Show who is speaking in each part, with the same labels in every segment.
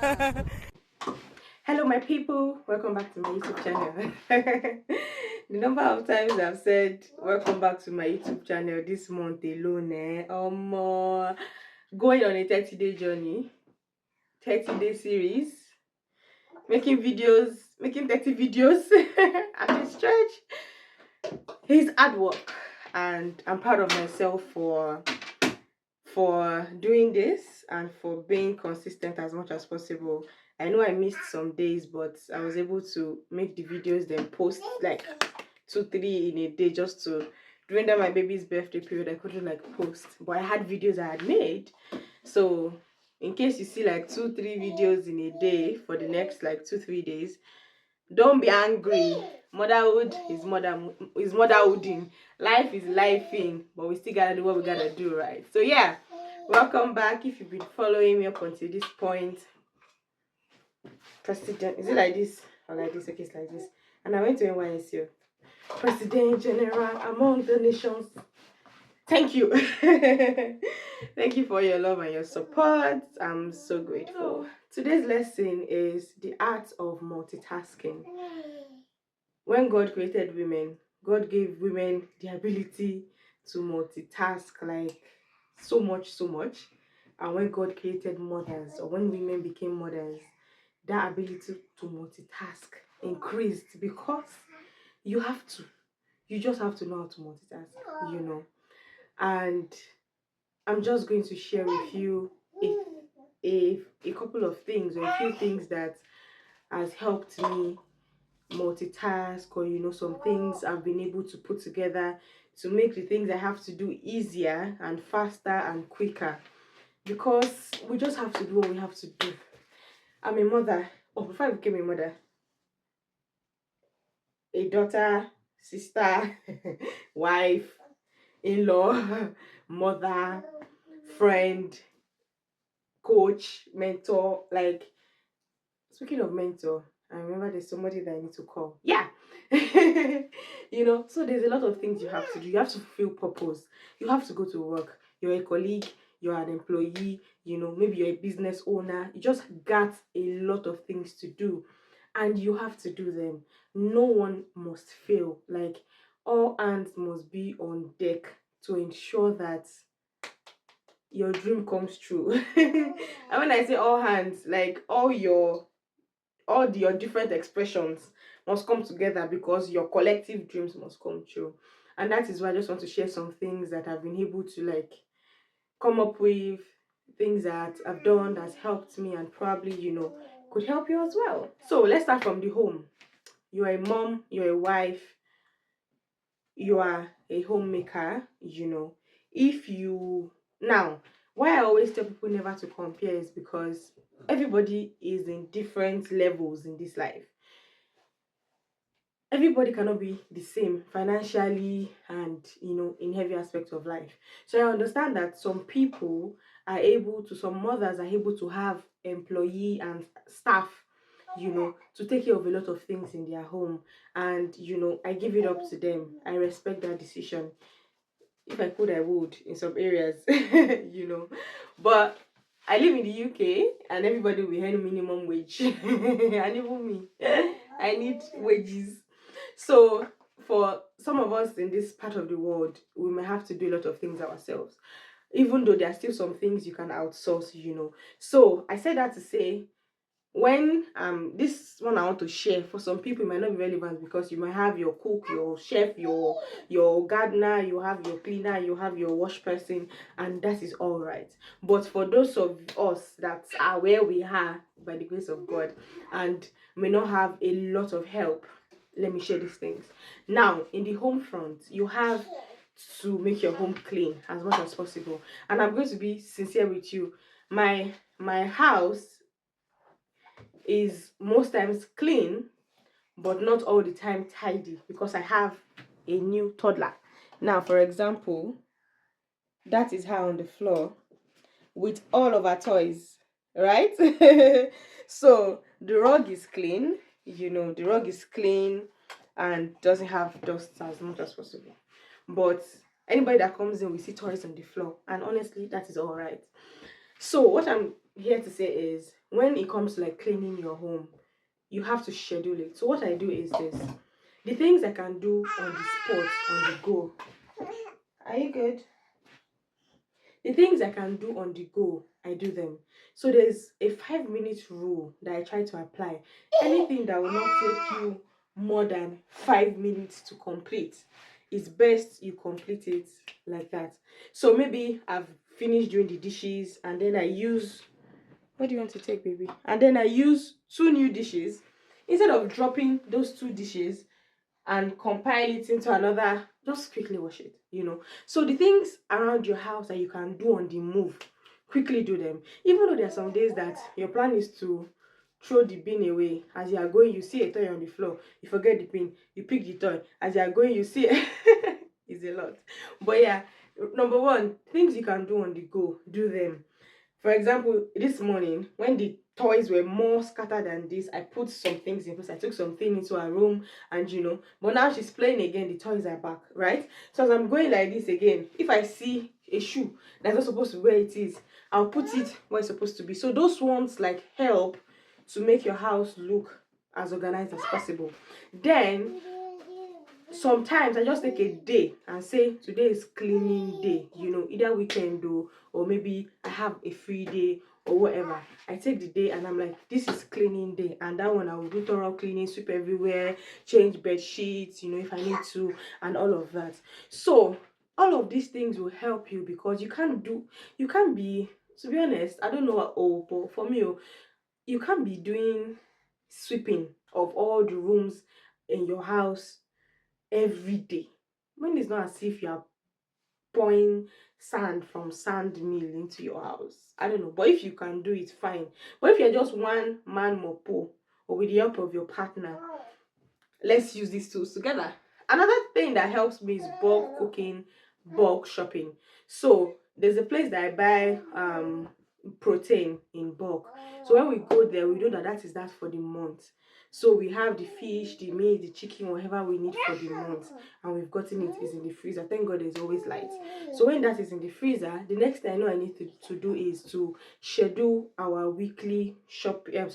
Speaker 1: Hello my people, welcome back to my YouTube channel. The number of times I've said welcome back to my YouTube channel this month alone, going on a 30-day journey, 30-day series, making 30 videos at a stretch. It's hard work, and I'm proud of myself for doing this and for being consistent as much as possible. I know I missed some days, but I was able to make the videos, then post like 2-3 in a day, just to during that my baby's birthday period I couldn't like post, but I had videos I had made. So in case you see like 2-3 videos in a day for the next like 2-3 days, don't be angry. Motherhood is motherhooding. Life is lifing, but we still gotta do what we gotta do, right? So yeah, welcome back. If you've been following me up until this point, President, is it like this or like this? Okay, it's like this. And I went to NYSU. President General among the nations. Thank you. Thank you for your love and your support. I'm so grateful. Today's lesson is the art of multitasking. When God created women, God gave women the ability to multitask, like so much. And when God created mothers, or when women became mothers, that ability to multitask increased, because you have to. You just have to know how to multitask. And I'm just going to share with you a couple of things, or a few things that has helped me multitask, or some things I've been able to put together to make the things I have to do easier and faster and quicker, because we just have to do what we have to do. I'm a mother. Before I became a mother, a daughter, sister, wife, in-law, mother, friend, coach, mentor. Like, speaking of mentor, I remember there's somebody that I need to call. Yeah. So there's a lot of things you have to do. You have to fulfill purpose. You have to go to work. You're a colleague, you're an employee, maybe you're a business owner. You just got a lot of things to do, and you have to do them. No one must fail. Like, all hands must be on deck to ensure that your dream comes true. And when I say all hands, like all your different expressions must come together, because your collective dreams must come true. And that is why I just want to share some things that I've been able to like come up with, things that I've done that's helped me, and probably could help you as well. So let's start from the home. You are a mom, you're a wife, you are a homemaker. If you now Why I always tell people never to compare is because everybody is in different levels in this life. Everybody cannot be the same financially, and in every aspect of life. So I understand that some mothers are able to have employee and staff, to take care of a lot of things in their home. And I give it up to them. I respect that decision. If I could, I would in some areas. But I live in the UK, and everybody will earn minimum wage. And even me, I need wages. So for some of us in this part of the world, we may have to do a lot of things ourselves, even though there are still some things you can outsource. So I said that to say, when this one I want to share, for some people it might not be relevant, because you might have your cook, your chef, your gardener, you have your cleaner, you have your wash person, and that is all right. But for those of us that are where we are by the grace of God, and may not have a lot of help, let me share these things. Now, in the home front, you have to make your home clean as much as possible. And I'm going to be sincere with you. My house is most times clean, but not all the time tidy, because I have a new toddler. Now, for example, that is her on the floor with all of her toys, right? So the rug is clean, the rug is clean and doesn't have dust as much as possible. But anybody that comes in, we see toys on the floor, and honestly, that is all right. So what I'm here to say is, when it comes to like cleaning your home, you have to schedule it. So what I do is this: the things I can do on the spot, on the go. Are you good? The things I can do on the go, I do them. So there's a 5 minute rule that I try to apply. Anything that will not take you more than 5 minutes to complete, it's best you complete it like that. So maybe I've finished doing the dishes and then I use, what do you want to take, baby? And then I use two new dishes. Instead of dropping those two dishes and compile it into another, just quickly wash it, so the things around your house that you can do on the move, quickly do them. Even though there are some days that your plan is to throw the bin away, as you are going you see a toy on the floor, you forget the bin, you pick the toy, as you are going you see it's a lot. But yeah, number one, things you can do on the go, do them. For example, this morning, when the toys were more scattered than this, I put some things in place. I took some things into her room, and but now she's playing again, the toys are back, right? So as I'm going like this again, if I see a shoe that's not supposed to be where it is, I'll put it where it's supposed to be. So those ones like help to make your house look as organized as possible. Then sometimes I just take a day and say today is cleaning day, either weekend or maybe I have a free day or whatever. I take the day and I'm like, this is cleaning day, and that one I will do thorough cleaning, sweep everywhere, change bed sheets, if I need to, and all of that. So all of these things will help you, because you can't be, to be honest, I don't know what, but for me, you can't be doing sweeping of all the rooms in your house every day, when it's not as if you are pouring sand from sand mill into your house. I don't know, but if you can do it, fine. But if you're just one man mopo, or with the help of your partner, let's use these tools together. Another thing that helps me is bulk cooking, bulk shopping. So there's a place that I buy protein in bulk. So when we go there, we know that that is for the month. So we have the fish, the meat, the chicken, whatever we need for the month, and we've gotten it is in the freezer. Thank God there's always light. So when that is in the freezer, the next thing I know I need to do is to schedule our weekly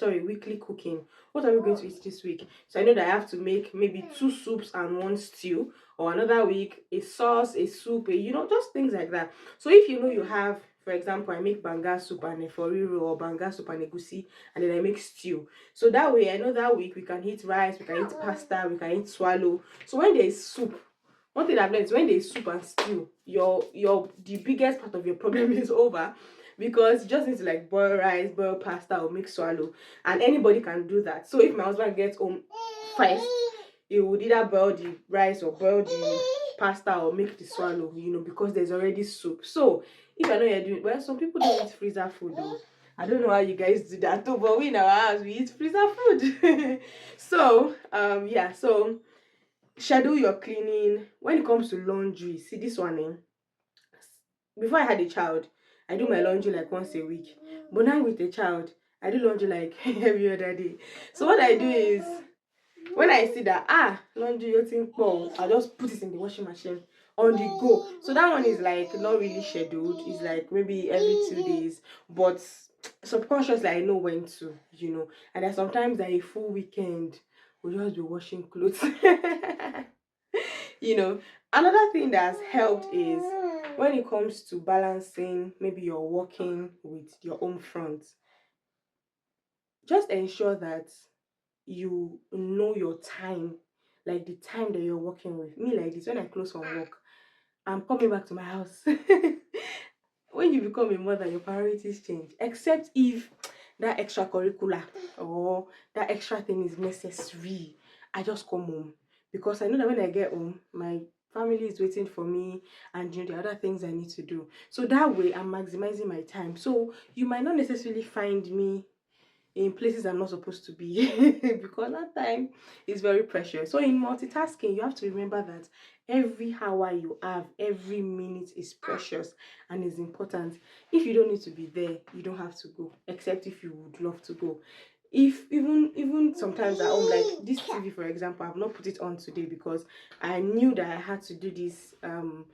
Speaker 1: weekly cooking. What are we going to eat this week? So I know that I have to make maybe 2 soups and 1 stew, or another week a sauce, a soup, just things like that. So if you have, for example, I make banga soup and a foriro, or banga soup and egusi, and then I make stew. So that way I know that week we can eat rice, we can eat pasta, we can eat swallow. So when there is soup, one thing I've learned is when there is soup and stew, the biggest part of your problem is over, because you just need to like boil rice, boil pasta, or make swallow, and anybody can do that. So if my husband gets home first, he would either boil the rice or boil the pasta or make the swallow, because there's already soup. So if I know you're doing well, some people don't eat freezer food though. I don't know how you guys do that too, but we in our house we eat freezer food. So yeah, so schedule your cleaning. When it comes to laundry, see this one, before I had a child, I do my laundry like once a week. But now with a child, I do laundry like every other day. So what I do is, when I see that laundry waiting for, I'll just put it in the washing machine on the go. So that one is like not really scheduled. It's like maybe every 2 days, but subconsciously I know when to, And there's sometimes that a full weekend we'll just be washing clothes. Another thing that has helped is when it comes to balancing, maybe you're working with your own front, just ensure that you know your time, like the time that you're working with. Me, like this, when I close from work, I'm coming back to my house. When you become a mother, your priorities change, except if that extracurricular or that extra thing is necessary. I just come home, because I know that when I get home, my family is waiting for me, and the other things I need to do. So that way I'm maximizing my time. So you might not necessarily find me in places I'm not supposed to be, because that time is very precious. So in multitasking, you have to remember that every hour you have, every minute is precious and is important. If you don't need to be there, you don't have to go, except if you would love to go. If even sometimes at home, like this TV for example, I've not put it on today because I knew that I had to do this. I'm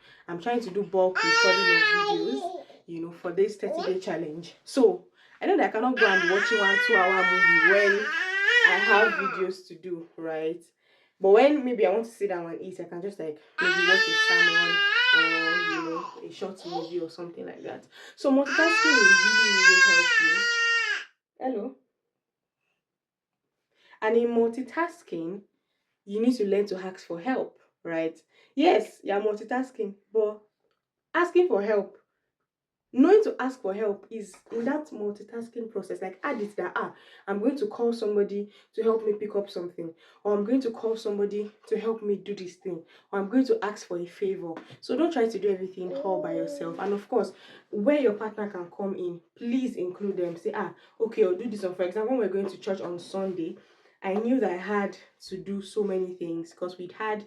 Speaker 1: trying to do bulk recording of videos, for this 30-day challenge. So I know that I cannot go and be watching 1 2 hour movie when I have videos to do, right? But when maybe I want to sit down and eat, I can just like maybe watch a sermon or a short movie or something like that. So multitasking will really help you. Hello. And in multitasking, you need to learn to ask for help, right? Yes, you're multitasking, but asking for help, knowing to ask for help is in that multitasking process. Like add it that I'm going to call somebody to help me pick up something, or I'm going to call somebody to help me do this thing, or I'm going to ask for a favor. So don't try to do everything all by yourself. And of course, where your partner can come in, please include them. Say okay, I'll do this one. For example, when we're going to church on Sunday, I knew that I had to do so many things because we'd had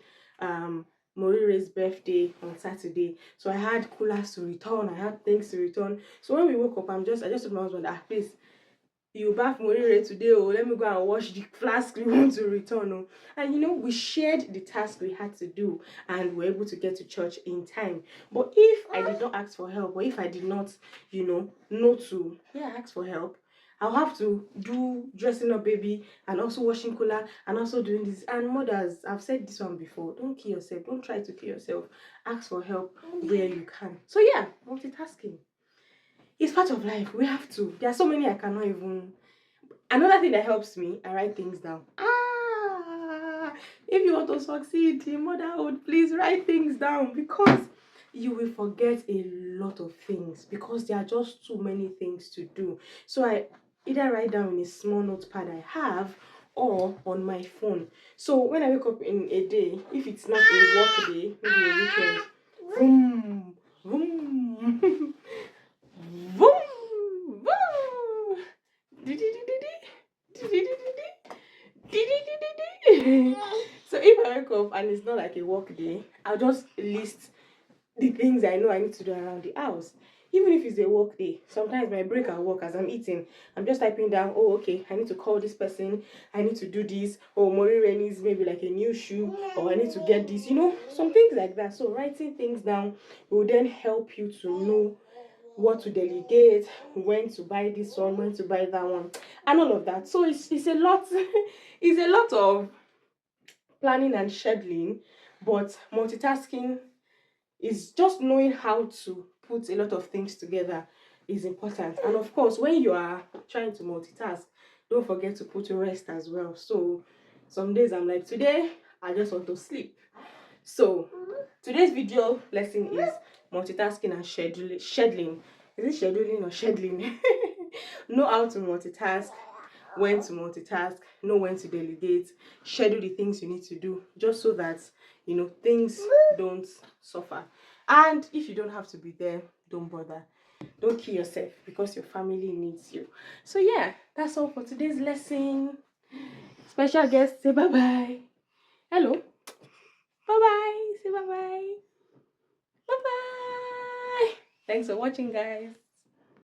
Speaker 1: Morire's birthday on Saturday. So I had coolers to return, I had things to return. So when we woke up, I just told my husband, please, you bath Morire today, oh, let me go and wash the flask we want to return. Oh. And we shared the task we had to do and we were able to get to church in time. But if I did not ask for help, or if I did not, know to ask for help, I'll have to do dressing up baby and also washing cooler and also doing this. And mothers, I've said this one before, don't kill yourself. Don't try to kill yourself. Ask for help where you can. So yeah, multitasking. It's part of life. We have to. There are so many I cannot even. Another thing that helps me, I write things down. If you want to succeed in motherhood, please write things down, because you will forget a lot of things because there are just too many things to do. So I either write down in a small notepad I have or on my phone. So when I wake up in a day, if it's not a work day, maybe a weekend, vroom, vroom, vroom, vroom. So if I wake up and it's not like a work day, I'll just list the things I know I need to do around the house. Even if it's a work day, sometimes my break at work as I'm eating, I'm just typing down, oh, okay, I need to call this person, I need to do this, or Morire needs maybe like a new shoe, or I need to get this, some things like that. So writing things down will then help you to know what to delegate, when to buy this one, when to buy that one, and all of that. So it's a lot, it's a lot of planning and scheduling, but multitasking is just knowing how to put a lot of things together is important. And of course, when you are trying to multitask, don't forget to put rest as well. So some days I'm like, today I just want to sleep. So today's video lesson is multitasking and scheduling. Is it scheduling or scheduling? Know how to multitask, when to multitask, know when to delegate, schedule the things you need to do, just so that things don't suffer. And if you don't have to be there, don't bother. Don't kill yourself because your family needs you. So yeah, that's all for today's lesson. Special guest, say bye bye. Hello. Bye bye. Say bye bye. Bye bye. Thanks for watching, guys.